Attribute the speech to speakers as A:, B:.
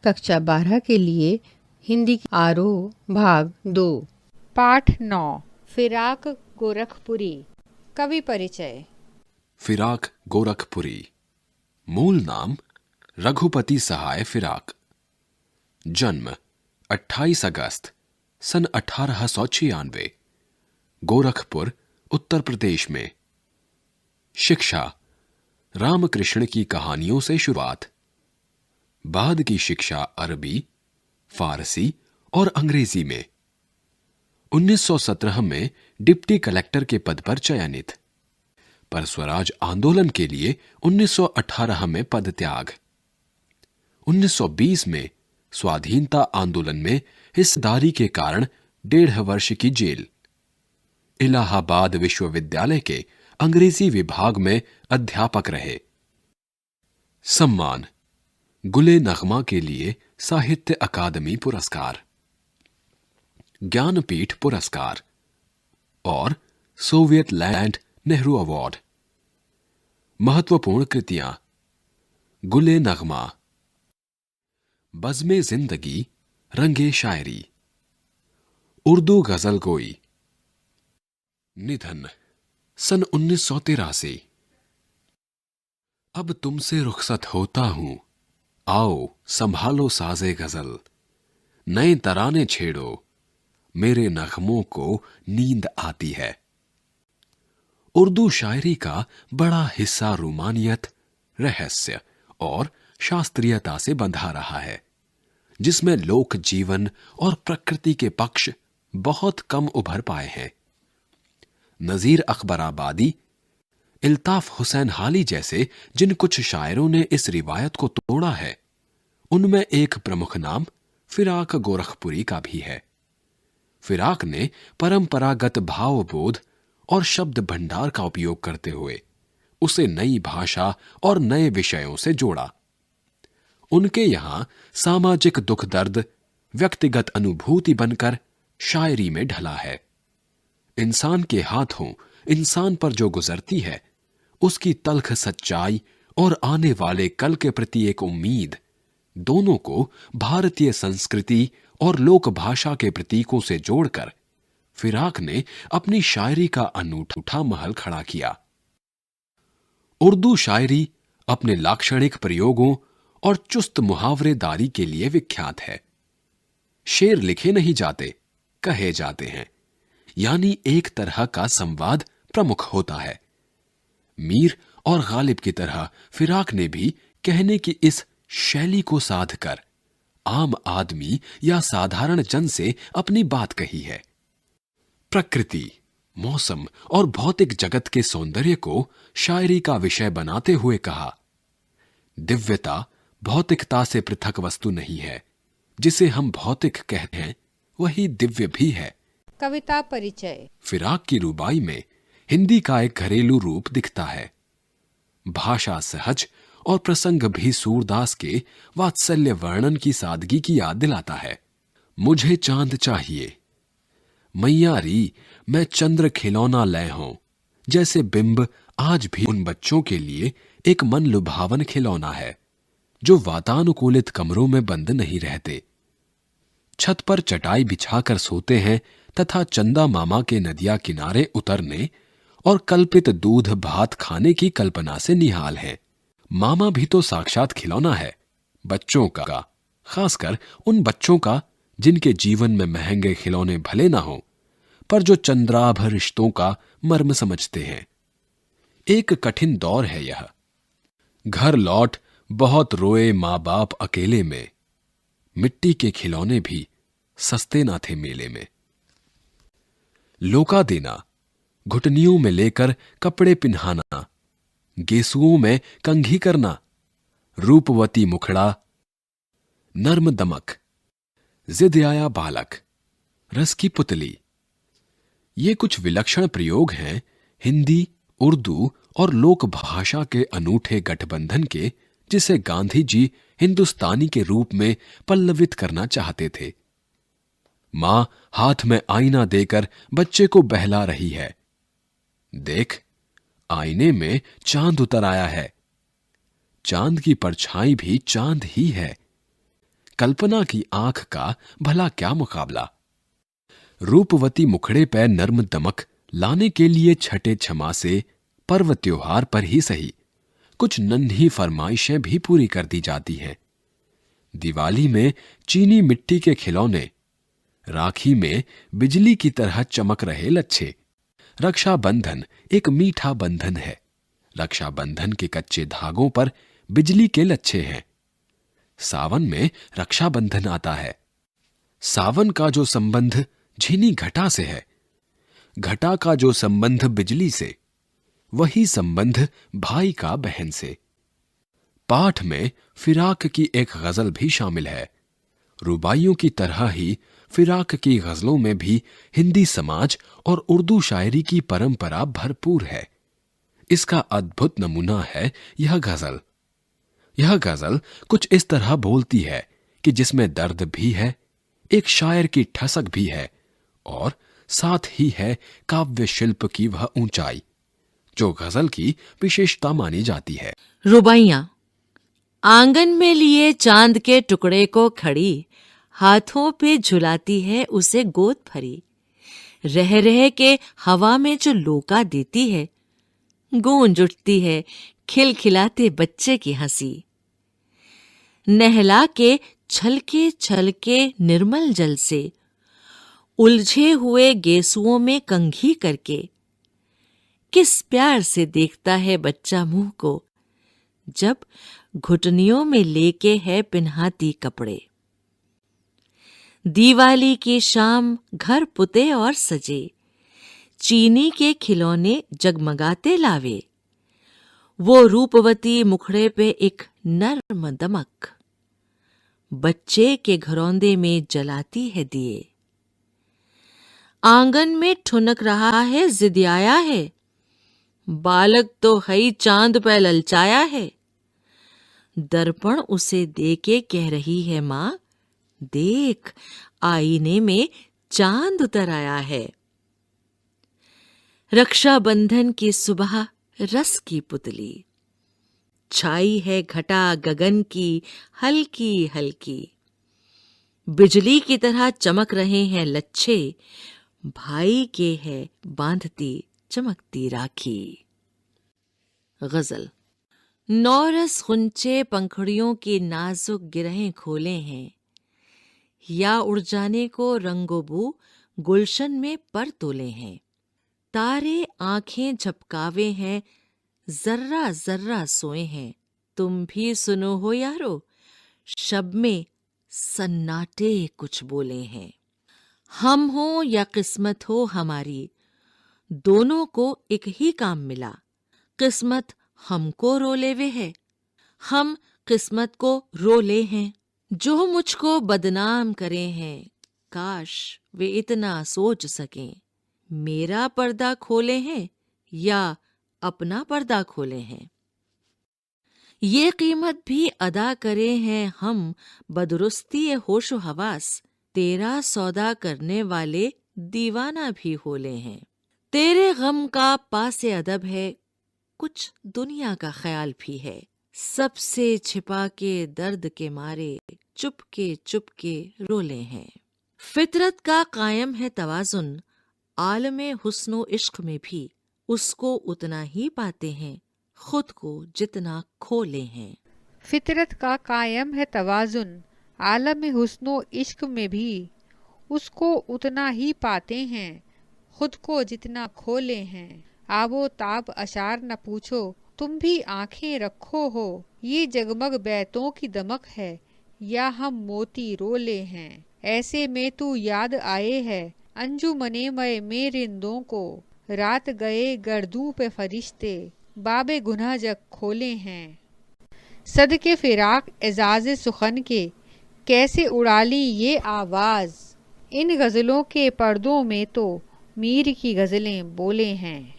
A: कक्षा 12 के लिए हिंदी की आरोह भाग 2।
B: पाठ 9।
A: फिराक गोरखपुरी। कवि परिचय।
C: फिराक गोरखपुरी। मूल नाम रघुपति सहाय फिराक। जन्म 28 अगस्त सन 1896, गोरखपुर, उत्तर प्रदेश में। शिक्षा रामकृष्ण की कहानियों से शुरुआत। बाद की शिक्षा अरबी, फारसी और अंग्रेजी में। 1917 में डिप्टी कलेक्टर के पद पर चयनित, पर स्वराज आंदोलन के लिए 1918 में पद त्याग। 1920 में स्वाधीनता आंदोलन में हिस्सेदारी के कारण 1.5 वर्ष की जेल। इलाहाबाद विश्वविद्यालय के अंग्रेजी विभाग में अध्यापक रहे। सम्मान गुले नगमा के लिए साहित्य अकादमी पुरस्कार, ज्ञानपीठ पुरस्कार और सोवियत लैंड नेहरू अवार्ड। महत्वपूर्ण कृतियां: गुले नगमा, बज़्मे जिंदगी, रंगे शायरी, उर्दू गजल गोई। निधन सन 1983। अब तुमसे रुखसत होता हूं, आओ संभालो साजे गजल, नए तराने छेड़ो, मेरे नगमों को नींद आती है। उर्दू शायरी का बड़ा हिस्सा रूमानियत, रहस्य और शास्त्रीयता से बंधा रहा है, जिसमें लोक जीवन और प्रकृति के पक्ष बहुत कम उभर पाए हैं। नजीर अकबराबादी, इल्ताफ हुसैन हाली जैसे जिन कुछ शायरों ने इस रिवायत को तोड़ा है, उनमें एक प्रमुख नाम फिराक गोरखपुरी का भी है। फिराक ने परंपरागत भावबोध और शब्द भंडार का उपयोग करते हुए उसे नई भाषा और नए विषयों से जोड़ा। उनके यहां सामाजिक दुख दर्द व्यक्तिगत अनुभूति बनकर शायरी में ढला है। इंसान के हाथों इंसान पर जो गुजरती है, उसकी तल्ख सच्चाई और आने वाले कल के प्रति एक उम्मीद, दोनों को भारतीय संस्कृति और लोक भाषा के प्रतीकों से जोड़कर फिराक ने अपनी शायरी का अनूठा महल खड़ा किया। उर्दू शायरी अपने लाक्षणिक प्रयोगों और चुस्त मुहावरेदारी के लिए विख्यात है। शेर लिखे नहीं जाते, कहे जाते हैं, यानी एक तरह का संवाद प्रमुख होता है। मीर और गालिब की तरह फिराक ने भी कहने की इस शैली को साध कर आम आदमी या साधारण जन से अपनी बात कही है। प्रकृति, मौसम और भौतिक जगत के सौंदर्य को शायरी का विषय बनाते हुए कहा, दिव्यता भौतिकता से पृथक वस्तु नहीं है, जिसे हम भौतिक कहते हैं वही दिव्य भी है।
A: कविता परिचय।
C: फिराक की रुबाई में हिंदी का एक घरेलू रूप दिखता है। भाषा सहज और प्रसंग भी सूरदास के वात्सल्य वर्णन की सादगी की याद दिलाता है। मुझे चांद चाहिए, मैयारी मैं चंद्र खिलौना लय हों, जैसे बिंब आज भी उन बच्चों के लिए एक मन लुभावन खिलौना है जो वातानुकूलित कमरों में बंद नहीं रहते, छत पर चटाई बिछाकर सोते हैं तथा चंदा मामा के नदिया किनारे उतरने और कल्पित दूध भात खाने की कल्पना से निहाल हैं। मामा भी तो साक्षात खिलौना है, बच्चों का, खासकर उन बच्चों का जिनके जीवन में महंगे खिलौने भले ना हो, पर जो चंद्राभ रिश्तों का मर्म समझते हैं। एक कठिन दौर है यह। घर लौट बहुत रोए माँ बाप अकेले में, मिट्टी के खिलौने भी सस्ते ना थे मेले में। लोका देना, घुटनियों में लेकर कपड़े पिन्हाना, गेसुओं में कंघी करना, रूपवती मुखड़ा, नर्म दमक, जिद आया बालक, रस की पुतली। ये कुछ विलक्षण प्रयोग हैं हिंदी, उर्दू और लोक भाषा के अनूठे गठबंधन के, जिसे गांधी जी हिंदुस्तानी के रूप में पल्लवित करना चाहते थे। मां हाथ में आईना देकर बच्चे को बहला रही है। देख, आईने में चांद उतर आया है। चांद की परछाई भी चांद ही है। कल्पना की आंख का भला क्या मुकाबला। रूपवती मुखड़े पे नर्म दमक लाने के लिए छठे छमा से पर्व त्योहार पर ही सही कुछ नन्ही फरमाइशें भी पूरी कर दी जाती हैं। दिवाली में चीनी मिट्टी के खिलौने, राखी में बिजली की तरह चमक रहे लच्छे। रक्षाबंधन एक मीठा बंधन है। रक्षाबंधन के कच्चे धागों पर बिजली के लच्छे हैं। सावन में रक्षाबंधन आता है। सावन का जो संबंध झीनी घटा से है, घटा का जो संबंध बिजली से, वही संबंध भाई का बहन से। पाठ में फिराक की एक गजल भी शामिल है। रुबाइयों की तरह ही फिराक की गजलों में भी हिंदी समाज और उर्दू शायरी की परंपरा भरपूर है। इसका अद्भुत नमूना है यह गजल। यह गजल कुछ इस तरह बोलती है कि जिसमें दर्द भी है, एक शायर की ठसक भी है और साथ ही है काव्य शिल्प की वह ऊंचाई जो गजल की विशेषता मानी जाती है।
B: रुबाइयां आंगन में लिए चांद के टुकड़े को खड़ी, हाथों पे झुलाती है उसे गोद भरी। रह रह के हवा में जो लोका देती है, गूंज उठती है खिलखिलाते बच्चे की हंसी। नहला के छलके निर्मल जल से, उलझे हुए गेसुओं में कंघी करके, किस प्यार से देखता है बच्चा मुंह को, जब घुटनियों में लेके है पिन्हाती कपड़े। दिवाली की शाम घर पुते और सजे, चीनी के खिलौने जगमगाते लावे। वो रूपवती मुखड़े पे एक नर्म दमक, बच्चे के घरौंदे में जलाती है दिए। आंगन में ठुनक रहा है जिदियाया है, बालक तो हई चांद पे ललचाया है। दर्पण उसे देके कह रही है मां, देख आईने में चांद उतर आया है। रक्षाबंधन की सुबह रस की पुतली, छाई है घटा गगन की हल्की हल्की। बिजली की तरह चमक रहे हैं लच्छे, भाई के है बांधती चमकती राखी। गजल। नौरस खुंचे पंखड़ियों की नाजुक गिरहें खोले हैं, या उड़ जाने को रंगोबू गुलशन में पर तोले हैं। तारे आंखें झपकावे हैं, जर्रा जर्रा सोए हैं। तुम भी सुनो हो यारो, शब में सन्नाटे कुछ बोले हैं। हम हो या किस्मत हो हमारी, दोनों को एक ही काम मिला। किस्मत हमको रोले वे है, हम किस्मत को रोले हैं। जो मुझको बदनाम करे हैं, काश वे इतना सोच सकें। मेरा पर्दा खोले हैं या अपना पर्दा खोले हैं। ये कीमत भी अदा करे हैं हम, बदरुस्ती होशो हवास। तेरा सौदा करने वाले दीवाना भी होले हैं। तेरे गम का पासे अदब है, कुछ दुनिया का ख्याल भी है। सबसे छिपा के दर्द के मारे चुपके रोले हैं। फितरत का कायम है तवाजुन, आलमे हुस्नो इश्क में भी उसको उतना ही पाते हैं, खुद को जितना खोले हैं।
A: फितरत का कायम है तवाजुन, आलम हुस्नो इश्क में भी उसको उतना ही पाते हैं, खुद को जितना खोले हैं। आवो ताब अशार न पूछो, तुम भी आंखें रखो हो। ये जगमग बैतों की दमक है, या हम मोती रोले हैं। ऐसे में तू याद आए है, अंजुमने में रिंदों को। रात गए गर्दू पे फरिश्ते, बाबे गुनाह जग खोले हैं। सदके फिराक एजाज सुखन के, कैसे उड़ाली ये आवाज। इन गज़लों के पर्दों में तो मीर की गज़लें बोले हैं।